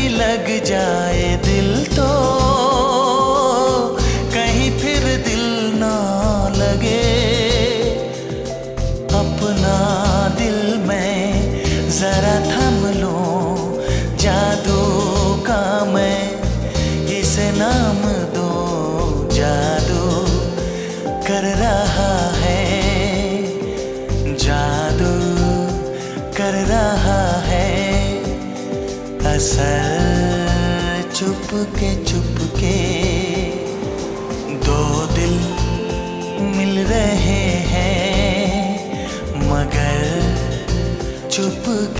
कहीं लग जाए दिल तो कहीं फिर दिल ना लगे। अपना दिल मैं जरा थम लूं, जादू का मैं इसे नाम दो। जादू कर रहा है, जादू कर रहा है असर। चुपके चुपके दो दिल मिल रहे हैं मगर चुप